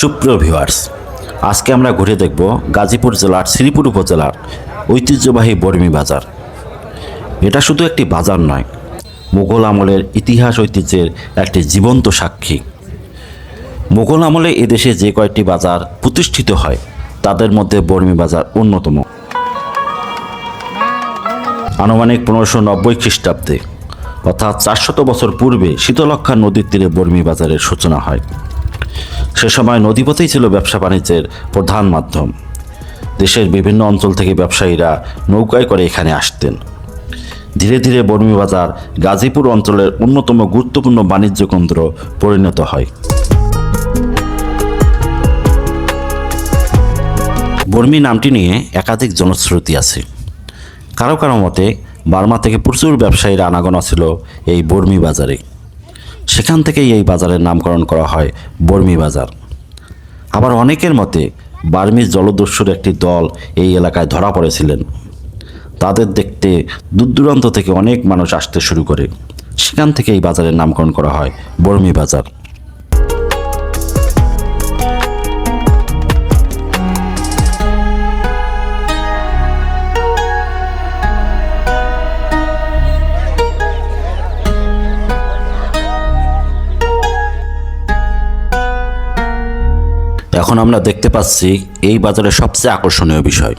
সুপ্রিয় ভিউয়ার্স, আজকে আমরা ঘুরে দেখব গাজীপুর জেলার শ্রীপুর উপজেলার ঐতিহ্যবাহী বর্মি বাজার। এটা শুধু একটি বাজার নয়, মুঘল আমলের ইতিহাস ঐতিহ্যের একটি জীবন্ত সাক্ষী। মুঘল আমলে এদেশে যে কয়েকটি বাজার প্রতিষ্ঠিত হয় তাদের মধ্যে বর্মি বাজার অন্যতম। আনুমানিক 1590 খ্রিস্টাব্দে অর্থাৎ 400 বছর পূর্বে শীতলক্ষ্যা নদীর তীরে বর্মি বাজারের সূচনা হয়। সে সময় নদীপথেই ছিল ব্যবসা বাণিজ্যের প্রধান মাধ্যম। দেশের বিভিন্ন অঞ্চল থেকে ব্যবসায়ীরা নৌকায় করে এখানে আসতেন। ধীরে ধীরে বর্মি বাজার গাজীপুর অঞ্চলের অন্যতম গুরুত্বপূর্ণ বাণিজ্য কেন্দ্র পরিণত হয়। বর্মি নামটি নিয়ে একাধিক জনশ্রুতি আছে। কারো কারো মতে বার্মা থেকে প্রচুর ব্যবসায়ীর আনাগোনা ছিল এই বর্মি বাজারে। সেখান থেকেই এই বাজারের নামকরণ করা হয় বর্মি বাজার। আবার অনেকের মতে বার্মিজ জলদস্যুর একটি দল এই এলাকায় ধরা পড়েছিলেন। তাদের দেখতে দূর দূরান্ত থেকে অনেক মানুষ আসতে শুরু করে। সেখান থেকে এই বাজারের নামকরণ করা হয় বর্মি বাজার। এখন আমরা দেখতে পাচ্ছি এই বাজারের সবচেয়ে আকর্ষণীয় বিষয়।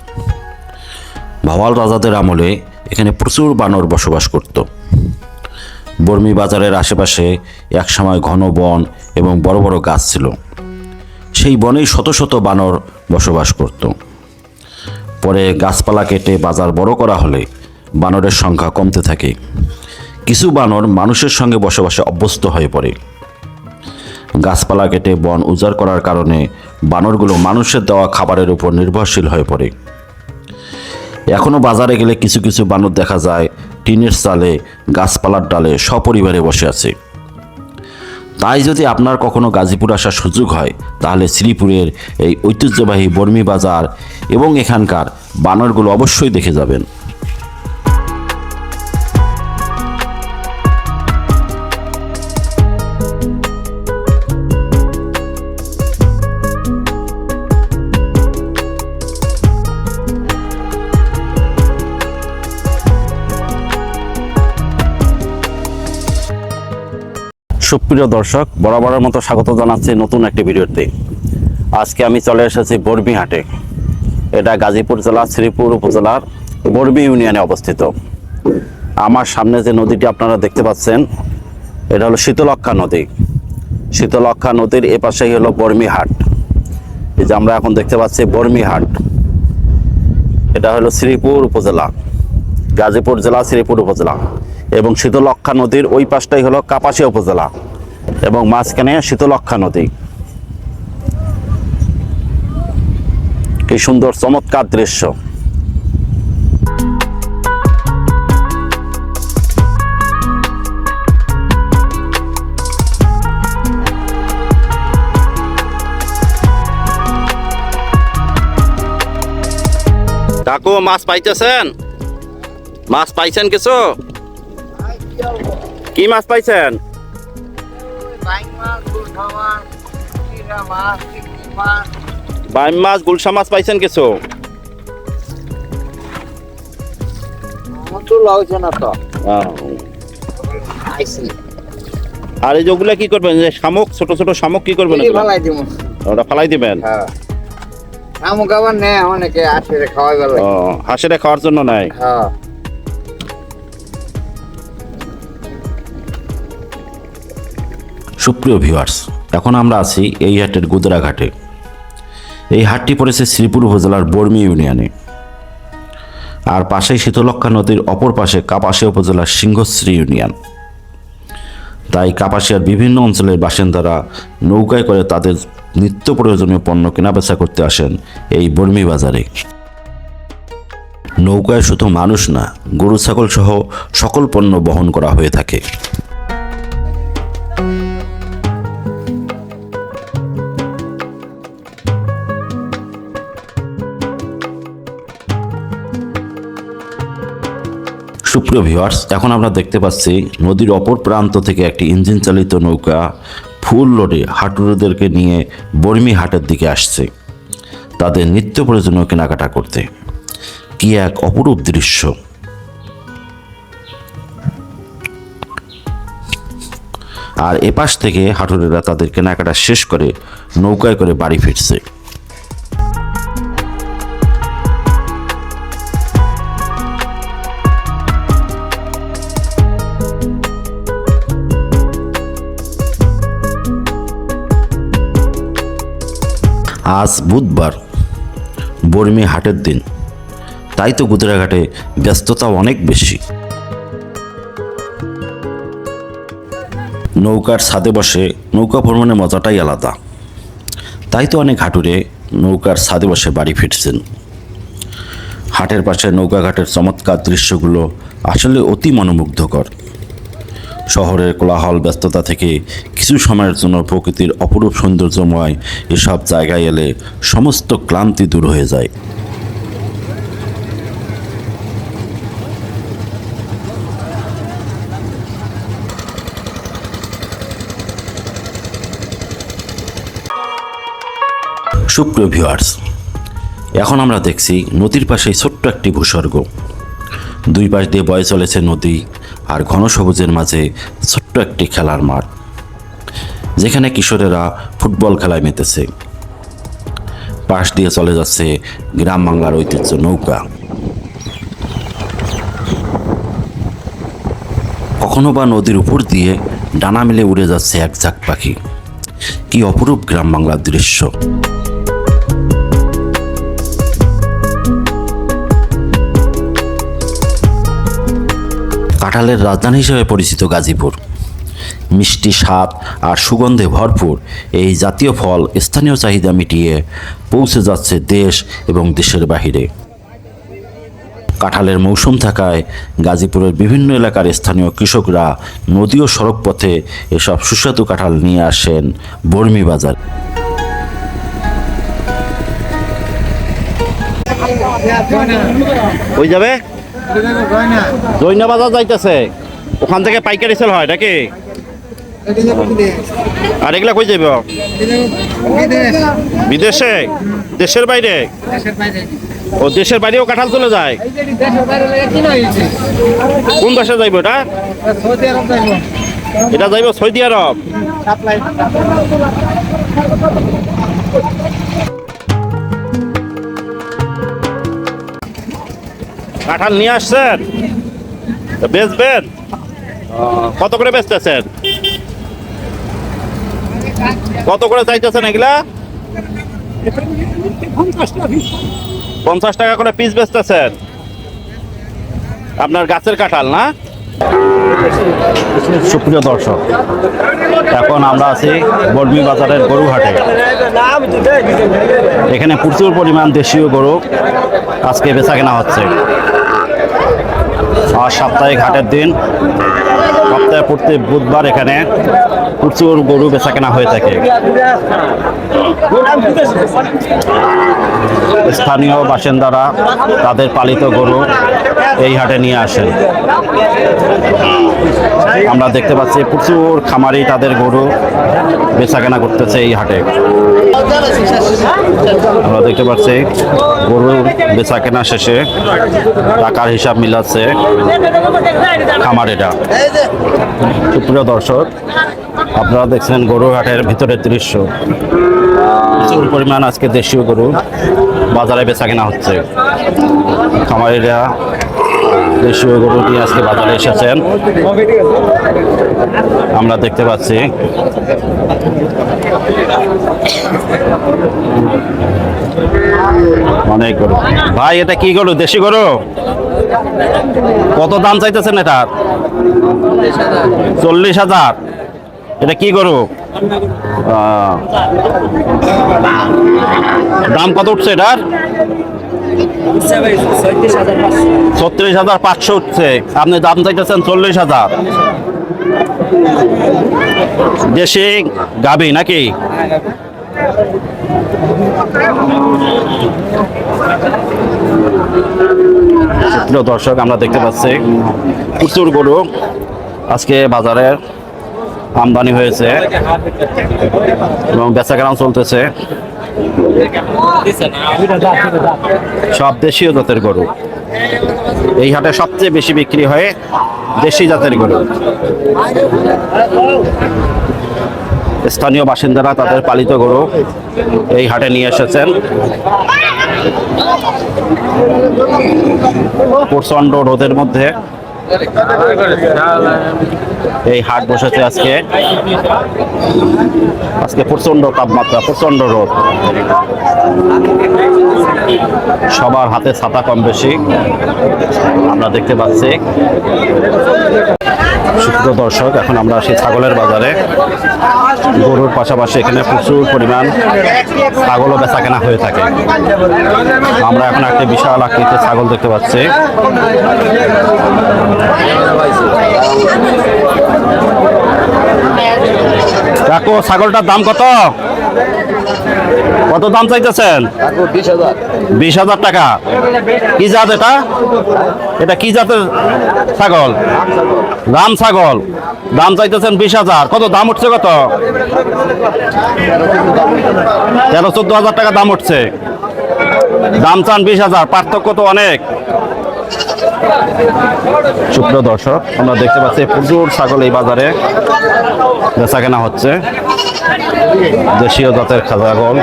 ভাওয়াল রাজাদের আমলে এখানে প্রচুর বানর বসবাস করত। বর্মি বাজারের আশেপাশে একসময় ঘন বন এবং বড় বড় গাছ ছিল। সেই বনেই শত শত বানর বসবাস করত। পরে গাছপালা কেটে বাজার বড় করা হলে বানরের সংখ্যা কমতে থাকে। কিছু বানর মানুষের সঙ্গে বসবাসে অভ্যস্ত হয়ে পড়ে। গাছপালা কেটে বন উজাড় করার কারণে বানরগুলো মানুষের দেওয়া খাবারের উপর নির্ভরশীল হয়ে পড়ে। এখনও বাজারে গেলে কিছু কিছু বানর দেখা যায় টিনের চালে, গাছপালার ডালে সপরিবারে বসে আছে। তাই যদি আপনার কখনো গাজীপুর আসার সুযোগ হয় তাহলে শ্রীপুরের এই ঐতিহ্যবাহী বর্মি বাজার এবং এখানকার বানরগুলো অবশ্যই দেখে যাবেন। সুপ্রিয় দর্শক, বরাবরের মতো স্বাগত জানাচ্ছি নতুন একটি ভিডিওতে। আজকে আমি চলে এসেছি বর্মি হাটে। এটা গাজীপুর জেলার শ্রীপুর উপজেলার বর্মি ইউনিয়নে অবস্থিত। আমার সামনে যে নদীটি আপনারা দেখতে পাচ্ছেন এটা হলো শীতলক্ষ্যা নদী। শীতলক্ষ্যা নদীর এপাশেই হলো বর্মি হাট। এই যে আমরা এখন দেখতে পাচ্ছি বর্মি হাট। এটা হলো শ্রীপুর উপজেলা, গাজীপুর জেলা শ্রীপুর উপজেলা, এবং শীতলক্ষ্যা নদীর ওই পাশটাই হলো কাপাসিয়া উপজেলা এবং মাঝখানে শীতলক্ষ্যা নদী। কি সুন্দর চমৎকার দৃশ্য। কাকু, মাছ পাইতেছেন? মাছ পাইছেন কিছু? কি মাছ পাইছেন? বাইম মাছ, গুলশা মাছ পাইছেন কিছু? আর এই যেগুলা কি করবেন? যে শামুক, ছোট ছোট শামুক কি করবেন? ওটা ফালাই দিবেন? হাঁসেরে খাওয়ার জন্য নাই। সুপ্রিয় ভিউয়ার্স, এখন আমরা আছি এই হাটের গুদরা ঘাটে। এই হাটটি পড়েছে শ্রীপুর উপজেলার বর্মি ইউনিয়নে। আর পাশেই শীতলক্ষ্যা নদীর অপর পাশে কাপাসিয়া উপজেলার সিংহশ্রী ইউনিয়ন। তাই কাপাসিয়ার বিভিন্ন অঞ্চলের বাসিন্দারা নৌকায় করে তাদের নিত্য প্রয়োজনীয় পণ্য কেনাবেচা করতে আসেন এই বর্মি বাজারে। নৌকায় শুধু মানুষ না, গরু ছাগল সহ সকল পণ্য বহন করা হয়ে থাকে। সুপ্রিয় ভিউয়ার্স, এখন আমরা দেখতে পাচ্ছি নদীর অপর প্রান্ত থেকে একটি ইঞ্জিন চালিত নৌকা ফুল লোডে হাটুরেদেরকে নিয়ে বর্মি হাটের দিকে আসছে তাদের নিত্য প্রয়োজনীয় কেনাকাটা করতে। কি এক অপরূপ দৃশ্য! আর এপাশ থেকে হাটুরেরা তাদের কেনাকাটা শেষ করে নৌকায় করে বাড়ি ফিরছে। আজ বুধবার, বর্মি হাটের দিন, তাই তো গুদরাঘাটে ব্যস্ততা অনেক বেশি। নৌকার ছাদে বসে নৌকা ভ্রমণের মজাটাই আলাদা। তাই তো অনেক হাটুরে নৌকার ছাদে বসে বাড়ি ফিরছেন। হাটের পাশে নৌকাঘাটের চমৎকার দৃশ্যগুলো আসলে অতি মনোমুগ্ধকর। শহরের কোলাহল ব্যস্ততা থেকে কিছু সময়ের জন্য প্রকৃতির অপরূপ সৌন্দর্যময় এসব জায়গায় এলে সমস্ত ক্লান্তি দূর হয়ে যায়। সুপ্রিয় ভিউয়ার্স, এখন আমরা দেখছি নদীর পাশেই ছোট্ট একটি ভূস্বর্গ। দুই পাশ দিয়ে বয়ে চলেছে নদী, আর ঘন সবুজের মাঝে ছোট্ট একটি খেলার মাঠ, যেখানে কিশোরেরা ফুটবল খেলায় মেতেছে। পাশ দিয়ে চলে যাচ্ছে গ্রাম বাংলার ঐতিহ্য নৌকা। কখনো বা নদীর উপর দিয়ে ডানা মেলে উড়ে যাচ্ছে এক ঝাঁক পাখি। কি অপরূপ গ্রাম বাংলার দৃশ্য! কাঁঠালের রাজধানী হিসেবে পরিচিত গাজীপুর। মিষ্টি স্বাদ আর সুগন্ধে ভরপুর এই জাতীয় ফল স্থানীয় চাহিদা মিটিয়ে পৌঁছে যাচ্ছে দেশ এবং দেশের বাহিরে। কাঁঠালের মৌসুম থাকায় গাজীপুরের বিভিন্ন এলাকার স্থানীয় কৃষকরা নদী ও সড়ক পথে এসব সুস্বাদু কাঁঠাল নিয়ে আসেন বর্মি বাজার। ওই যাবে জৈনা বাজার যাইতেছে, ওখান থেকে পাইকারি সেল হয় নাকি? আর এগুলা কই যাইব? বিদেশে? দেশের বাইরে? ও দেশের বাইরেও কাঁঠাল চলে যায়? কোন দেশে যাইব এটা? এটা যাইব সৌদি আরব। কাঁঠাল নিয়ে আসছেন, বেচবেন? কত করে বেচতেছেন? কত করে চাইতেছেন এগুলা? 50 টাকা করে পিস বেচতেছেন। আপনার গাছের কাঁঠাল না? সুপ্রিয় দর্শক, এখন আমরা আছি বর্মি বাজারের গরু হাটে। এখানে প্রচুর পরিমাণ দেশীয় গরু আজকে বেচা কেনা হচ্ছে। আর সাপ্তাহিক হাটের দিন, সপ্তাহে প্রতি বুধবার এখানে প্রচুর গরু বেচা কেনা হয়ে থাকে। স্থানীয় বাসিন্দারা তাদের পালিত গরু এই হাটে নিয়ে আসেন। আমরা দেখতে পাচ্ছি প্রচুর খামারি তাদের গরু বেচা কেনা করতেছে এই হাটে। আমরা দেখতে পাচ্ছি গরু বেচা কেনা শেষে টাকার হিসাব মিলাচ্ছে খামারিরা। সুপ্রিয় দর্শক, আপনারা দেখছেন গরু হাটের ভিতরের দৃশ্য। প্রচুর পরিমাণ আজকে দেশীয় গরু বাজারে বেচা কেনা হচ্ছে। খামারিরা দেশীয় গরু নিয়ে আজকে বাজারে এসেছেন, আমরা দেখতে পাচ্ছি। অনেক গরু। ভাই, এটা কি গরু? দেশি গরু? কত দাম চাইতেছেন এটার? 40,000। এটা কি গরু? দাম কত উঠছে এটার? 36,500 উঠছে। আপনি দাম চাইতেছেন 40,000। দেশি গাভী নাকি? প্রিয় দর্শক, আমরা দেখতে পাচ্ছি প্রচুর গরু আজকে বাজারে আমদানি হয়েছে এবং বেচাকেনা চলতেছে। সব দেশীয় জাতের গরু। এই হাটে সবচেয়ে বেশি বিক্রি হয় দেশি জাতের গরু। স্থানীয় বাসিন্দারা তাদের পালিত গরু এই হাটে নিয়ে এসেছেন। প্রচণ্ড রোদের মধ্যে এই হাট বসেছে আজকে। আজকে প্রচণ্ড তাপমাত্রা, প্রচণ্ড রোদ। সবার হাতে ছাতা কম বেশি আমরা দেখতে পাচ্ছি। সুপ্রিয় দর্শক, এখন আমরা আসি ছাগলের বাজারে। গরুর পাশাপাশি এখানে প্রচুর পরিমাণ ছাগলও বেচা কেনা হয়ে থাকে। আমরা এখন একটা বিশাল আকৃতির ছাগল দেখতে পাচ্ছি। কাকু, ছাগলটার দাম কত? কত দাম চাইতেছেন? 20,000 টাকা। কি জাত এটা? এটা কি জাতের ছাগল? রাম ছাগল। দাম চাইতেছেন 20,000। কত দাম উঠছে? কত? 13-14,000 টাকা দাম উঠছে। দাম চান 20,000, পার্থক্য তো অনেক। সুপ্রিয় দর্শক, আমরা দেখতে পাচ্ছি প্রচুর ছাগল এই বাজারে বেচা কেনা হচ্ছে। দেশীয় জাতের ছাগল।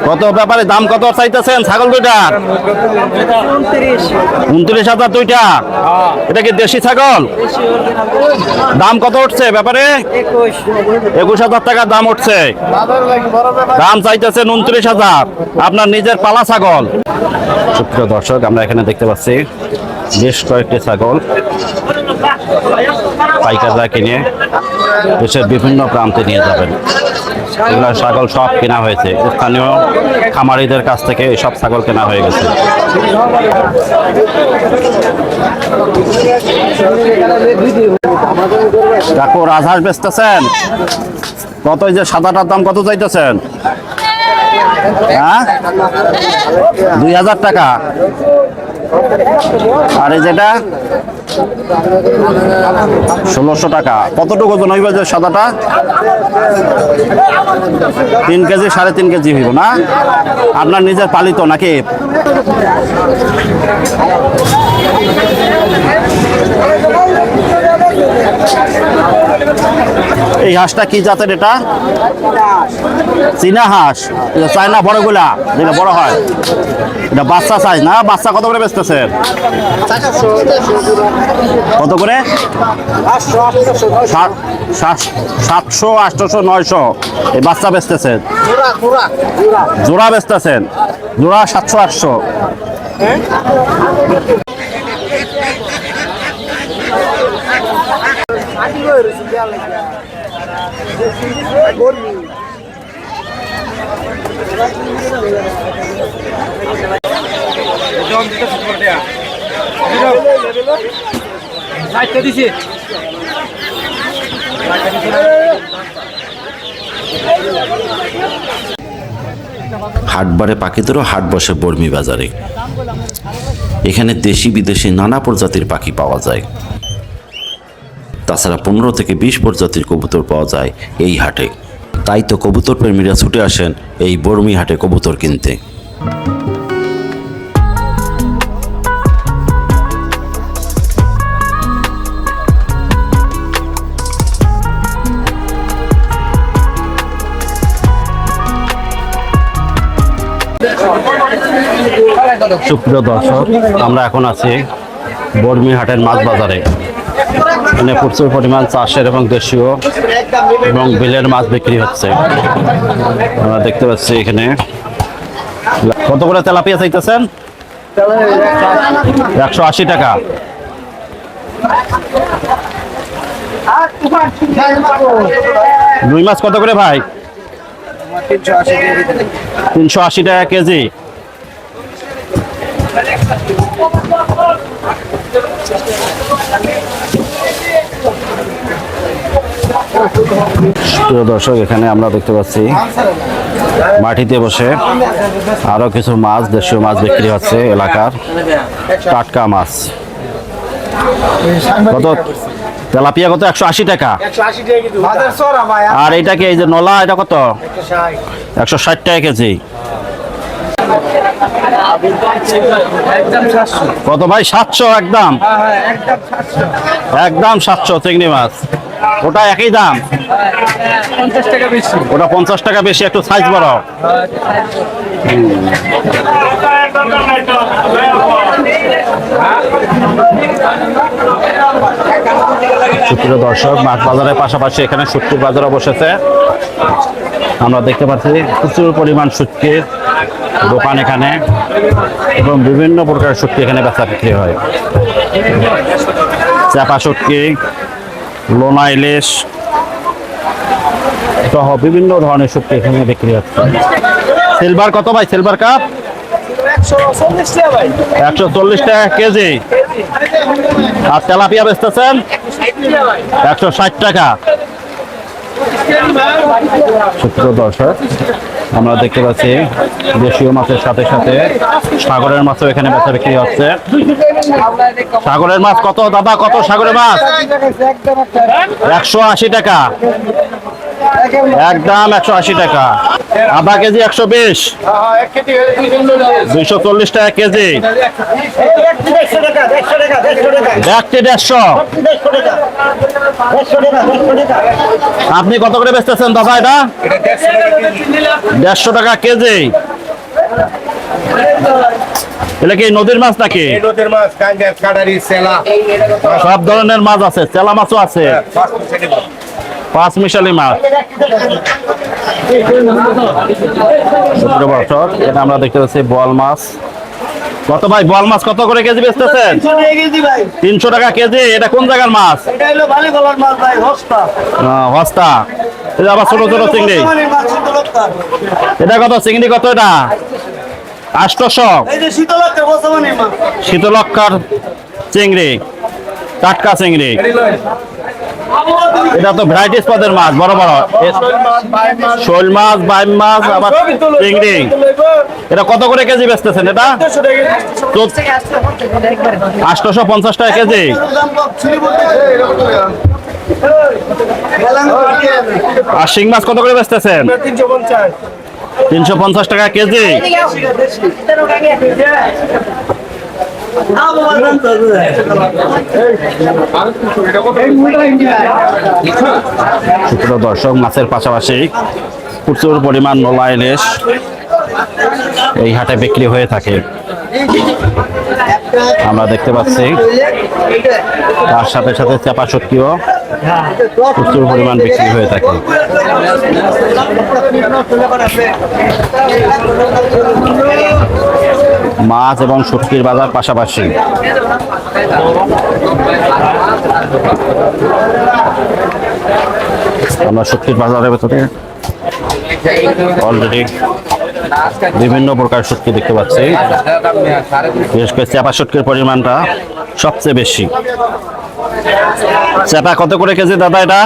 কত ব্যাপারে দাম কত চাইতেছেন ছাগল দুইটার? 29,000 দুইটা। এটা কি দেশি ছাগল? দাম কত উঠছে ব্যাপারে? 21,000 টাকা দাম উঠছে। দাম চাইতেছেন 29,000। আপনার নিজের পালা ছাগল। সুপ্রিয় দর্শক, আমরা এখানে দেখতে পাচ্ছি বেশ কয়েকটি ছাগল পাইকাররা কিনে দেশের বিভিন্ন প্রান্তে নিয়ে যাবেন। এগুলো ছাগল সব কেনা হয়েছে স্থানীয় খামারিদের কাছ থেকে। সব ছাগল কেনা হয়ে গেছে। কাকু, রাজহাঁস বেচতেছেন কত? এই যে সাদাটার দাম কত চাইতেছেন? হ্যাঁ, 2,000 টাকা। আর এই যেটা 1,600 টাকা। কতটুকু ওজন হইবে যে সাদাটা? 3 কেজি, 3.5 কেজি হইব না? আপনার নিজের পালিত নাকি? এই হাঁসটা কি জাতের? এটা চীনা হাঁস। চায়না বড়গুলা যেটা বড় হয়, এটা বাচ্চা সাইজ না? বাচ্চা কত করে বেচতেছেন? কত করে? 700, 800, 900 এই বাচ্চা বেচতেছেন। জোড়া বেচতেছেন? জোড়া 700, 800। হাটবারে পাখিদেরও হাট বসে বর্মি বাজারে। এখানে দেশি বিদেশি নানা প্রজাতির পাখি পাওয়া যায়। তাছাড়া 15 থেকে 20 প্রজাতির কবুতর পাওয়া যায় এই হাটে। তাই তো কবুতর প্রেমীরা ছুটে আসেন এই বর্মি হাটে কবুতর কিনতে। সুপ্রিয় দর্শক, আমরা এখন আছি বর্মি হাটের মাছ বাজারে। এখানে প্রচুর পরিমাণ চাষের এবং দেশীয় এবং বিলের মাছ বিক্রি হচ্ছে। আমরা দেখতে পাচ্ছি এখানে। কত করে তেলাপিয়া চাইতেছেন? 180 টাকা। রুই মাছ কত করে ভাই? 380 টাকা কেজি। প্রিয় দর্শক, এখানে আমরা দেখতে পাচ্ছি মাটিতে বসে আরো কিছু মাছ, দেশীয় মাছ বিক্রি হচ্ছে এলাকার টাটকা মাছ। কত তেলাপিয়া? কত? 180 টাকা। আর এইটা কি, এই যে নলা, এটা কত? 160 টাকা কেজি। কত ভাই? 700 একদম? একদম 700 চিংড়ি মাছ। ওটা একই দাম? 50 টাকা বেশি। ওটা 50 টাকা বেশি, একটু সাইজ বড়। সুপ্রিয় দর্শক, মাছ বাজারের পাশাপাশি এখানে শুটকির বাজারও বসেছে। আমরা দেখতে পাচ্ছি প্রচুর পরিমাণ শুটকির দোকান এখানে, এবং বিভিন্ন প্রকারের শুটকি এখানে বেচা বিক্রি হয়। চাপা শুটকি, লোনা ইলিশ সহ বিভিন্ন ধরনের শুটকি এখানে বিক্রি হচ্ছে। সিলভার কত ভাই? সিলভার কাপ 140 টাকা কেজি। আর তেলাপিয়া বেচতেছেন 160 টাকা। সুপ্রিয় দর্শক, আমরা দেখতে পাচ্ছি দেশীয় মাছের সাথে সাথে সাগরের মাছও এখানে বেচা বিক্রি হচ্ছে। সাগরের মাছ কত দাদা? কত সাগরের মাছ? 180 টাকা একদম, 180 টাকা। আধা কেজি 120, 240 টাকা কেজি। দেখতে 150। আপনি কত করে বেচতেছেন দাদা এটা? 150 টাকা কেজি। এটা কি নদীর মাছ নাকি? নদীর মাছ, কাঙ্গাস, কাটারি, সেলা, সব ধরনের মাছ আছে, চেলা মাছও আছে, পাঁচ মিশালি মাছ। এটা আমরা দেখতে পাচ্ছি বোয়াল মাছ। কত ভাই বোয়াল মাছ কত করে কেজি বেচতেছেন? 300 টাকা কেজি। এটা কোন জায়গার মাছ? হস্তা। এটা আবার ছোট ছোট চিংড়ি। এটা কত চিংড়ি? কত এটা? 800। শীতলক্ষার চিংড়ি, টাটকা চিংড়ি। এটা তো ভ্যারাইটিস পদের মাছ, বড় বড় শোল মাছ, বাইম মাছ, আবার চিংড়ি। এটা কত করে কেজি বেচতেছেন? এটা 850 টাকা কেজি। আর শিং মাছ কত করে বেচতেছেন? 350 টাকা কেজি। সুপ্রিয় দর্শক, মাছের পাশাপাশি প্রচুর পরিমাণ নোলা ইলিশ এই হাটে বিক্রি হয়ে থাকে। আমরা দেখতে পাচ্ছি তার সাথে সাথে চাপা শুটকিও প্রচুর পরিমাণ বিক্রি হয়ে থাকে। মাছ এবং শুটকির বাজার পাশাপাশি আমরা শুটকির বাজারের ভেতরে অলরেডি বিভিন্ন প্রকার শুটকি দেখতে পাচ্ছি। বিশেষ করে চাপা শুটকির পরিমাণটা সবচেয়ে বেশি। চাপা কত করে কেজি দাদা? এটা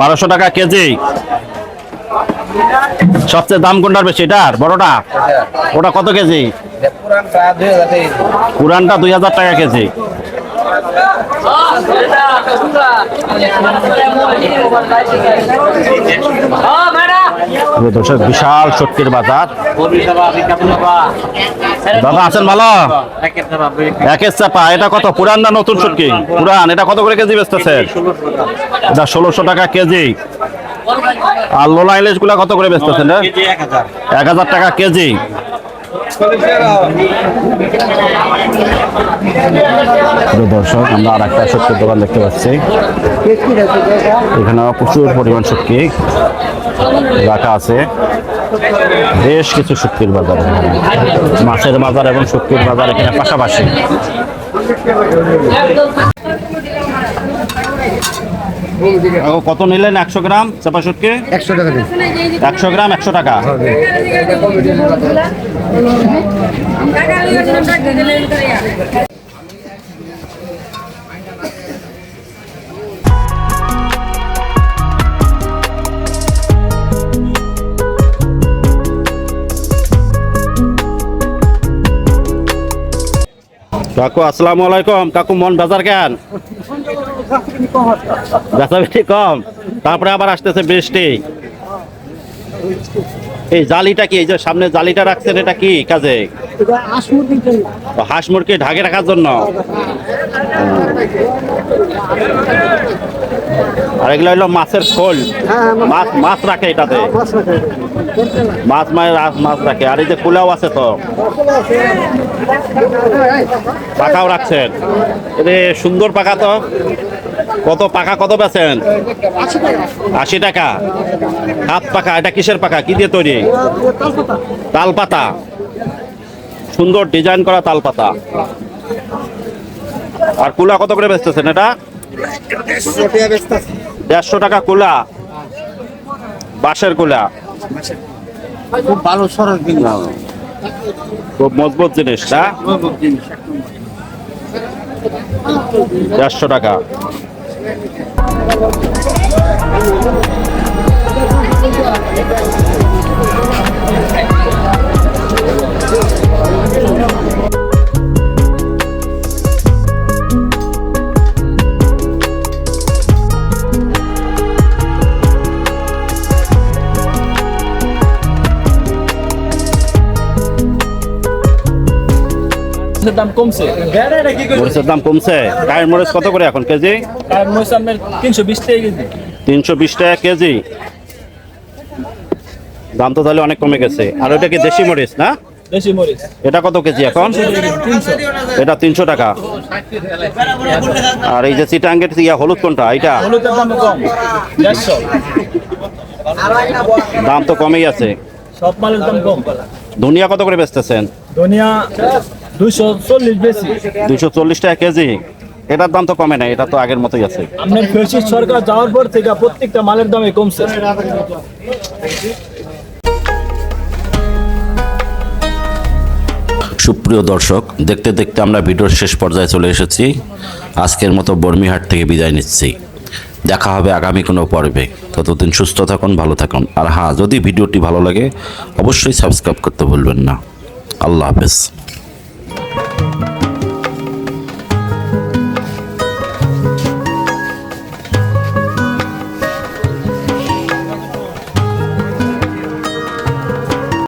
1200 টাকা কেজি। সবচেয়ে দাম কোনটার বেশি? এটার বড়টা? ওটা কত কেজি? পুরানটা 2000 টাকা কেজি। দর্শক, বিশাল শুটকির বাজার। দাদা আছেন ভালো? একের চাপা। এটা কত? পুরান না নতুন শুটকি? পুরান। এটা কত করে কেজি বেচতেছেন? এটা 1600 টাকা কেজি। আর লোলা ইলিশ গুলা কত করে বেচতেছেন? 1000 টাকা কেজি। দর্শক, আমরা আর একটা শুটকির দোকান দেখতে পাচ্ছি। এখানে প্রচুর পরিমাণ শুটকি রাখা আছে। বেশ কিছু শুটকির বাজার, মাছের বাজার এবং শুটকির বাজার এখানে পাশাপাশি। কত নিলেন? 100 গ্রাম চাপা শুটকি 100 টাকা দিন। 100 গ্রাম 100 টাকা। কাকু আসসালামু আলাইকুম। কাকু মন বাজার কেন? বেচা বেশি কম, তারপরে আবার আসতেছে বৃষ্টি। এই জালিটা কি, এই যে সামনে জালিটা রাখছেন, এটা কি কাজে? ও, হাঁস মুরগি ঢাকে রাখার জন্য। আর এগুলো হলো মাছের খোল, মাছ মাছ রাখে এটাতে, মাছ রাখে। আর এই যে কুলাও আছে, তো পাকাও রাখছেন। এটা সুন্দর পাকা তো। কত পাকা, কত বেচেন? 80 টাকা হাত পাকা। এটা কিসের পাকা, কি দিয়ে তৈরি? তাল পাতা, সুন্দর ডিজাইন করা তাল পাতা। আর কুলা কত করে বেচতেছেন এটা? 150 টাকা কুলা, বাঁশের কুলা। খুব ভালো সরল জিনিস। খুব মজবুত জিনিস না? 150 টাকা। দাম কমছে। মরিচের দাম কমছে। কায়ের মরিচ কত করে এখন কেজি? আর মরিচ আপনার 320 টাকা কেজি। 320 টাকা কেজি। দাম তো তাহলে অনেক কমে গেছে। আর ওটা কি দেশি মরিচ না? দেশি মরিচ এটা কত কেজি এখন? 300। এটা 300 টাকা। আর এই যে চিটাঙ্গের হলুদ কোনটা? এটা হলুদের দাম কম, 150। দাম তো কমেই আছে। সব মালের দাম কম। ধনিয়া কত করে বেচতেছেন? ধনিয়া 240 বেশি। 240 টাকা কেজি। এটার দাম তো কমে নাই, এটা তো আগের মতোই আছে। আপনার ফেসিস সরকার যাওয়ার পর থেকে প্রত্যেকটা মালের দামে কমছে। সুপ্রিয় দর্শক, দেখতে দেখতে আমরা ভিডিওর শেষ পর্যায়ে চলে এসেছি। আজকের মতো বর্মিহাট থেকে বিদায় নিচ্ছি। দেখা হবে আগামী কোনো পর্বে। ততদিন সুস্থ থাকুন, ভালো থাকুন। আর হ্যাঁ, যদি ভিডিওটি ভালো লাগে অবশ্যই সাবস্ক্রাইব করতে ভুলবেন না। আল্লাহ হাফেজ।